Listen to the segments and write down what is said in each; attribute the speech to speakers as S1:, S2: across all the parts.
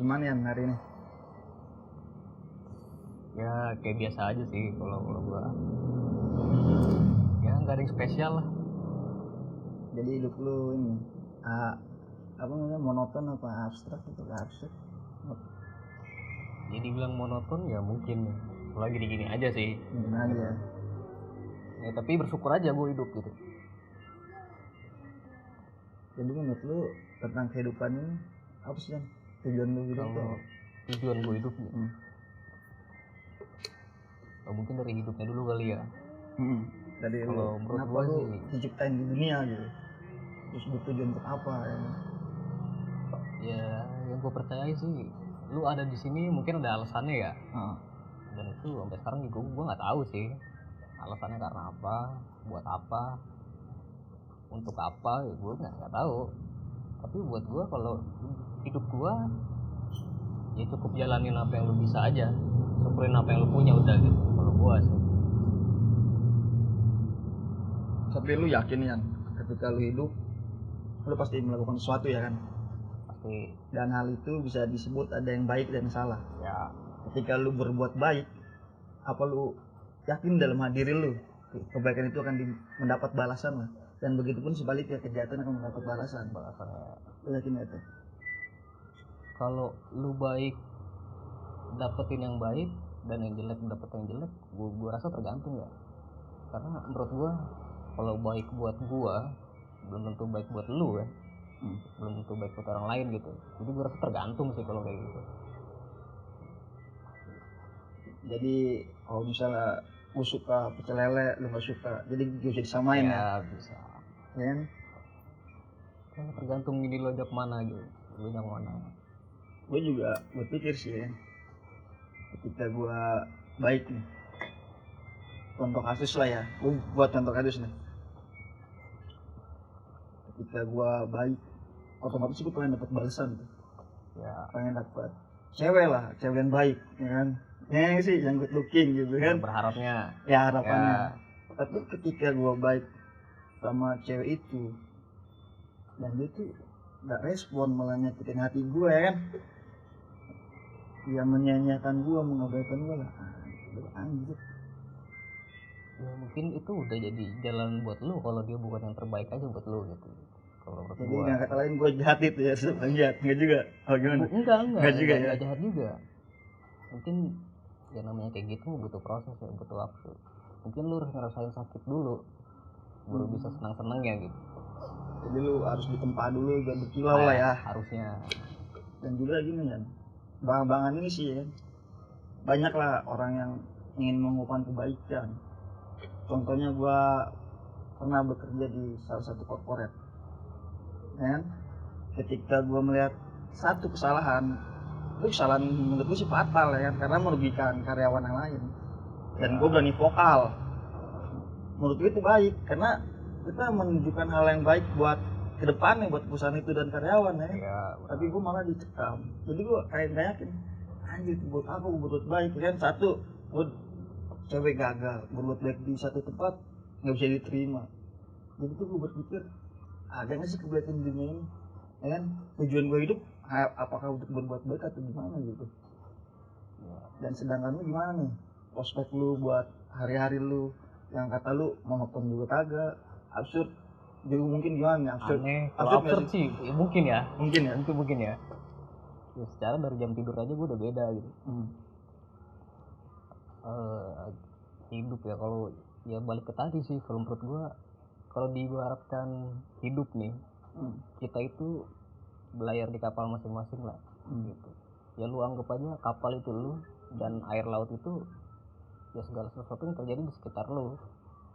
S1: gimana ya hari ini?
S2: Ya kayak biasa aja sih kalau gua. Ya nggak ada yang spesial lah.
S1: Jadi hidup lu ini apa namanya, monoton apa abstrak gitu? Abstrak.
S2: Jadi bilang monoton ya mungkin soalnya gini-gini aja sih.
S1: Mungkin aja.
S2: Ya tapi bersyukur aja gue hidup gitu.
S1: Jadi menurut lu tentang kehidupan ini apa sih, Jan? Tujuan lu hidup tuh?
S2: Kalau tujuan gue hidup gitu. Oh, mungkin dari hidupnya dulu kali ya.
S1: Dari
S2: kalau
S1: lu,
S2: menurut
S1: kenapa
S2: gue
S1: lu
S2: sih
S1: diciptain di dunia gitu? Terus bertujuan untuk apa ya?
S2: ya yang gue percaya sih lu ada di sini mungkin ada alasannya ya. Dan itu sampai sekarang juga gue nggak tahu sih alasannya karena apa, buat apa, untuk apa ya gue nggak tahu. Tapi buat gue kalau hidup gue ya cukup jalanin apa yang lu bisa aja, syukurin apa yang lu punya udah gitu kalau gue sih.
S1: Tapi lu yakin ya, ketika lu hidup lu pasti melakukan sesuatu ya kan?
S2: Pasti.
S1: Dan hal itu bisa disebut ada yang baik dan yang salah
S2: Ya.
S1: Ketika lu berbuat baik, apa lu yakin dalam diri lu kebaikan itu akan mendapat balasan lah? Dan begitu pun sebaliknya, kejahatan akan mendapat balasan. Lu yakin itu?
S2: Kalau lu baik dapetin yang baik dan yang jelek dapetin yang jelek, gua rasa tergantung ya. Karena menurut gua kalau baik buat gua belum tentu baik buat lu kan. Belum tentu baik buat orang lain gitu. Jadi gua rasa tergantung sih kalau kayak gitu.
S1: Jadi kalau misalnya gua suka pecel lele, lu gak suka, jadi bisa disamain ya?
S2: Bisa.
S1: Ya kan?
S2: Tergantung ini lo ajak mana gitu. Lu yang mana?
S1: Gue juga berpikir sih ya, ketika gue baik nih, contoh kasus lah ya, gue buat contoh kasus nih, ketika gue baik otomatis gue pengen dapat balasan tuh.
S2: Ya.
S1: Pengen dapat cewek lah, cewek yang baik ya kan, yang sih yang good looking gitu kan,
S2: berharapnya
S1: ya harapannya ya. Tapi ketika gue baik sama cewek itu dan dia tuh gak respon, malah nyakitin hati gue ya kan, dia menyanyiakan gue, mengabaikan gue lah, anjir.
S2: Ya mungkin itu udah jadi jalan buat lu kalau dia bukan yang terbaik aja buat lu gitu. Kalau menurut
S1: Jadi
S2: gua.
S1: dengan kata lain gue jahat itu ya, sebenarnya jahat enggak juga? Oh gimana?
S2: Enggak
S1: juga ya.
S2: Enggak jahat juga. Mungkin ya namanya kayak gitu butuh proses ya, butuh waktu. Mungkin lu harus ngerasain sakit dulu baru bisa senang-senang ya gitu.
S1: Jadi lu harus ditempa dulu biar berkilau lah ya.
S2: Harusnya.
S1: Dan juga gini ya, bang-bangan ini sih ya, banyak lah orang yang ingin mengumpulkan kebaikan. Contohnya gue pernah bekerja di salah satu korporat, kan? Ketika gue melihat satu kesalahan, itu kesalahan menurut gue sih fatal ya kan, karena merugikan karyawan yang lain. Dan gue berani vokal. Menurut gue itu baik, karena kita menunjukkan hal yang baik buat kedepannya, buat perusahaan itu dan karyawan ya. Tapi gue malah dicekam. Jadi gue kayak gak yakin, anjir buat apa gue berbuat baik kan? Satu, gue cewek gagal, berbuat baik di satu tempat gak bisa diterima. Jadi tuh gue berpikir, ada gak sih kebaikan di dunia ini? Ya kan? Tujuan gue hidup apakah untuk berbuat baik atau gimana gitu. Dan sedangkan lu gimana nih? Prospek lu buat hari-hari lu, yang kata lu monoton juga kagak, absurd juga mungkin, gimana?
S2: Absurd sih ya, mungkin ya. Mungkin ya. Ya secara dari jam tidur aja gue udah beda gitu. Hidup ya, kalau ya balik ke tadi sih, kalau menurut gue kalau diibaratkan hidup nih, kita itu belayar di kapal masing-masing lah gitu. Ya lu anggap aja kapal itu lu, dan air laut itu ya segala sesuatu yang terjadi di sekitar lu.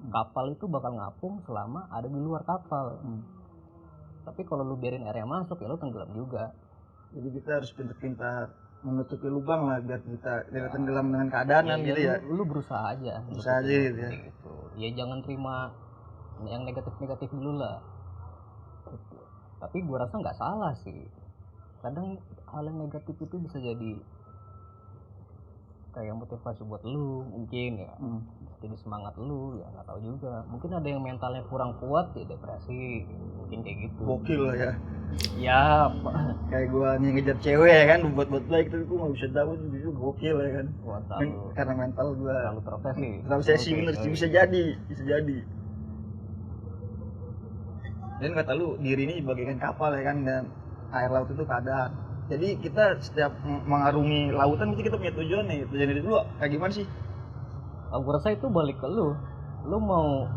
S2: Kapal itu bakal ngapung selama ada di luar kapal. Tapi kalau lu biarin airnya masuk ya lu tenggelam juga.
S1: Jadi kita harus pintar-pintar menutupi lubang lah biar kita tidak tenggelam dengan keadaan gitu ya.
S2: Lu berusaha aja
S1: gitu ya.
S2: Gitu. Ya jangan terima yang negatif-negatif dulu lah gitu. Tapi gua rasa nggak salah sih, kadang hal yang negatif itu bisa jadi kayak motivasi buat lu mungkin ya, jadi semangat lu ya, nggak tahu juga, mungkin ada yang mentalnya kurang kuat ya depresi, mungkin kayak gitu.
S1: Gokil lah ya.
S2: Ya
S1: Kayak gua ngejar cewek ya kan, buat baik tapi gua nggak bisa tahu itu gokil ya kan. Karena mental gua
S2: terlalu
S1: terobsesi bener sih, bisa jadi. Dan kata lu diri ini bagaikan kapal ya kan, dan air laut itu keadaan. Jadi kita setiap mengarungi lautan kita punya tujuan nih. Tujuan hidup lu kayak gimana sih?
S2: Aku rasa itu balik ke lu mau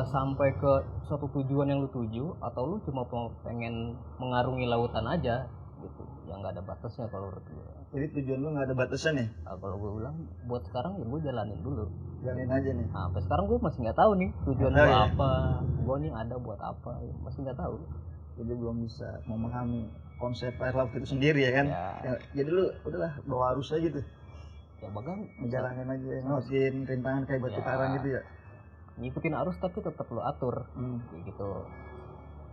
S2: sampai ke suatu tujuan yang lu tuju, atau lu cuma pengen mengarungi lautan aja gitu, yang nggak ada batasnya kalau menurut gue.
S1: Jadi tujuan lu nggak ada batasan ya?
S2: Kalau gue bilang buat sekarang ya gue jalanin dulu,
S1: jalanin aja nih.
S2: Sampai sekarang gue masih nggak tahu nih tujuan gue apa, gue nih ada buat apa, masih nggak tahu.
S1: Jadi belum bisa memahami konsep air laut itu sendiri ya kan. Ya, jadi lu udahlah bawa arus aja gitu.
S2: Ya bahkan
S1: menjalanin aja, ngelakuin rintangan kayak batu karang gitu ya.
S2: Ngikutin arus tapi tetap lu atur, kayak gitu.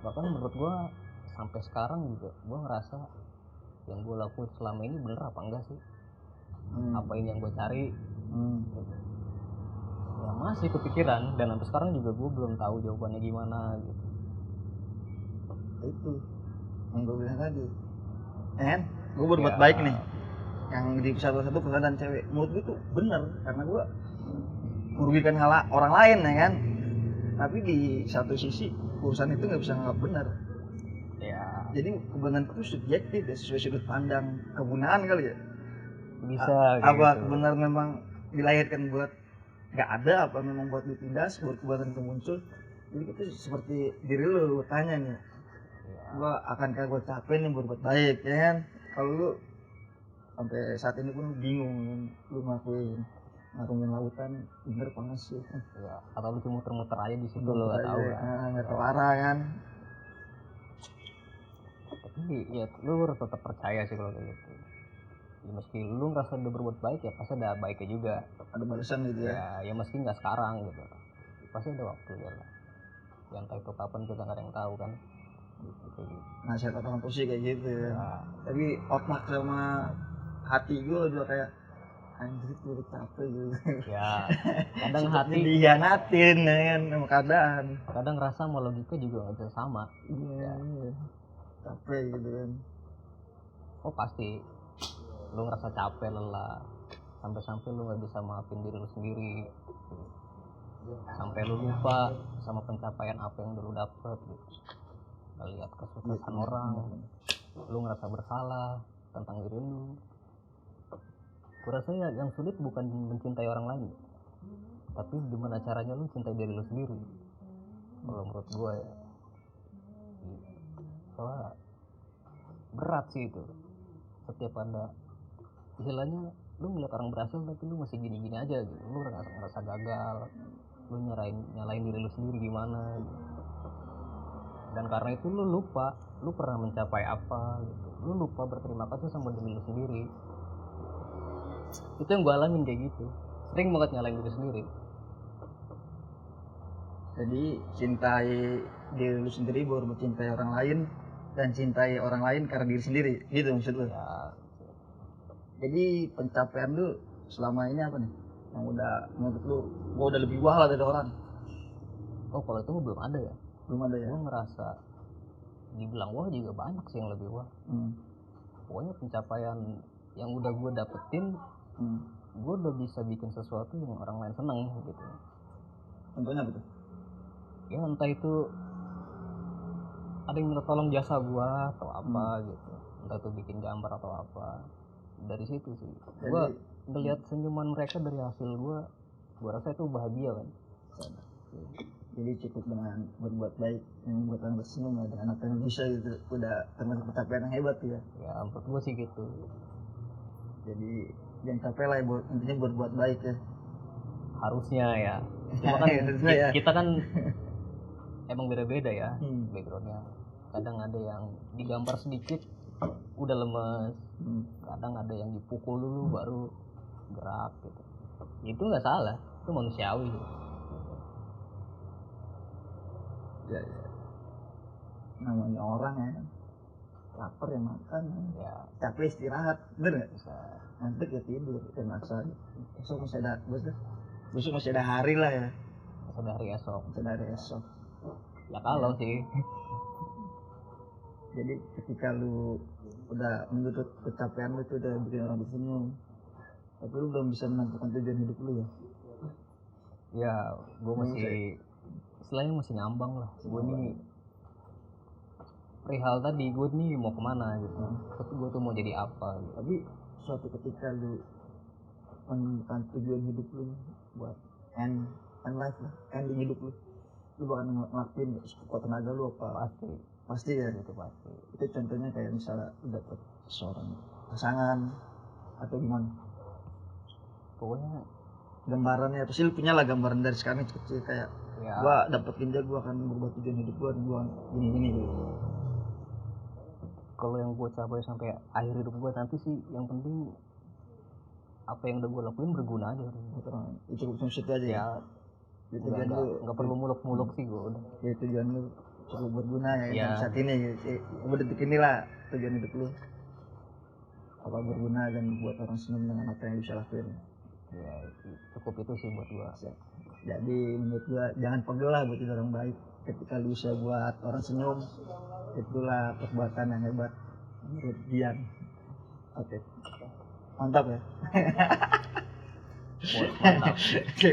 S2: Bahkan menurut gue sampai sekarang juga gue ngerasa yang gue lakuin selama ini bener apa enggak sih, apa ini yang gue cari. Gitu. Ya masih kepikiran, dan sampai sekarang juga gue belum tahu jawabannya gimana gitu.
S1: Itu yang gue bilang tadi, gue berbuat baik nih yang di satu-satu keadaan cewek, menurut gue tuh bener karena gue merugikan orang lain ya kan. Tapi di satu sisi urusan itu nggak bisa nganggap benar ya. Jadi kebenaran itu subjektif ya, sesuai sudut pandang kegunaan kali ya.
S2: Bisa
S1: apa
S2: gitu.
S1: kebenaran memang dilahirkan buat nggak ada, apa memang buat ditindas, buat kebenaran itu muncul. Jadi itu seperti diri lu tanya nih, gua akankah gue capek nih berbuat baik ya kan. Kalau lu sampai saat ini pun bingung lu ngakuin ngarungin lautan bener apa nggak sih
S2: ya, atau lu cuma muter-muter aja di situ, lu nggak tahu kan,
S1: nggak tahu arah kan.
S2: Tapi ya lu harus tetap percaya sih kalau kayak gitu ya, meski lu ngerasa udah berbuat baik ya pasti ada baiknya juga,
S1: ada balasan gitu
S2: ya. Ya meski nggak sekarang gitu, pasti ada waktu ya lah, yang entah itu kapan kita nggak ada yang tahu kan gitu.
S1: Nasihat orang tua sih kayak gitu ya. Tapi otak sama hati gue juga kayak anjir gue capek gitu ya.
S2: Kadang hati
S1: dihianatin ya kan sama keadaan,
S2: kadang rasa sama logika juga nggak bisa sama.
S1: Iya. Capek gitu kan.
S2: Oh pasti lu ngerasa capek, lelah, sampai lu nggak bisa maafin diri lu sendiri, sampai lu lupa sama pencapaian apa yang dulu dapet gitu. Lihat kesuksesan orang, lu ngerasa bersalah tentang diri lu. Kurasa ya yang sulit bukan mencintai orang lain, tapi gimana caranya lu cintai diri lu sendiri. Kalau menurut gue ya, soalnya berat sih itu. Setiap ada istilahnya lu ngeliat orang berhasil tapi lu masih gini-gini aja gitu, lu ngerasa gagal, lu nyalain diri lu sendiri gimana gitu. Dan karena itu lu lupa lu pernah mencapai apa gitu, lu lupa berterima kasih sama diri lu sendiri. Itu yang gue alamin kayak gitu, sering banget nyalain diri sendiri.
S1: Jadi cintai diri lu sendiri baru mencintai orang lain, dan cintai orang lain karena diri sendiri, gitu maksud lu ya. Jadi pencapaian lu selama ini apa nih yang udah menurut lu gua udah lebih wah lah dari orang?
S2: Oh kalau itu belum ada ya. Gue ngerasa dibilang wah juga banyak sih yang lebih wah. Pokoknya pencapaian yang udah gue dapetin, gue udah bisa bikin sesuatu yang orang lain seneng gitu.
S1: Contohnya apa tuh?
S2: Ya entah itu ada yang minta tolong jasa gue atau apa gitu, entah itu bikin gambar atau apa. Dari situ sih gue ngeliat senyuman mereka dari hasil gue rasa itu bahagia kan.
S1: Jadi cukup dengan berbuat baik yang membuat orang tersenyum ya, dengan apa yang bisa gitu udah termasuk pencapaian yang hebat ya. Ya
S2: menurut gue sih gitu.
S1: Jadi jangan capek lah ya, intinya berbuat baik ya.
S2: Harusnya ya. Cuma kan kita kan emang beda-beda ya backgroundnya. Kadang ada yang digambar sedikit udah lemes, kadang ada yang dipukul dulu baru gerak gitu. Itu nggak salah, itu manusiawi.
S1: Ya. Namanya orang ya. lapar ya makan,
S2: ya
S1: capek istirahat, bener nggak?
S2: bisa
S1: Ngantuk ya tidur, dan maksa besok masih ada hari lah ya,
S2: dari esok
S1: masih ada hari esok.
S2: ya kalau sih
S1: Jadi ketika lu udah menurut kecapean lu itu udah bikin orang tersenyum, tapi lu belum bisa menentukan tujuan hidup lu ya.
S2: ya gue masih istilahnya masih ngambang lah gue nih perihal tadi gue nih mau kemana gitu gue tuh mau jadi apa gitu.
S1: Tapi suatu ketika lu menemukan tujuan hidup lu buat end life lah, ending hidup lu bakal ngelakuin sekuat tenaga lu apa? Pasti ya.
S2: Itu pasti.
S1: Itu contohnya kayak misalnya lu dapet seorang pasangan atau gimana?
S2: Pokoknya
S1: gambarannya pasti lu punya lah gambaran dari sekarang kecil kayak
S2: ya,
S1: gua dapet ginjal gua akan berubah tujuan hidup gua gini gitu.
S2: Kalau yang gue capai sampai akhir hidup gue nanti sih yang penting apa yang udah gue lakuin berguna aja.
S1: Itu cuma situ aja ya.
S2: Tujuan lu nggak perlu muluk-muluk sih gue udah.
S1: Ya tujuan lu cukup berguna ya,
S2: ya.
S1: saat ini udah detik inilah tujuan hidup lu apa berguna dan buat orang senyum dengan apa yang bisa lakuin.
S2: Ya cukup itu sih buat gua.
S1: Jadi menurut gua jangan pegel lah buat jadi orang baik. Ketika lu bisa buat orang senyum, itulah perbuatan yang hebat menurut Dian. Oke. Mantap ya.
S2: Mantap.
S1: Oke.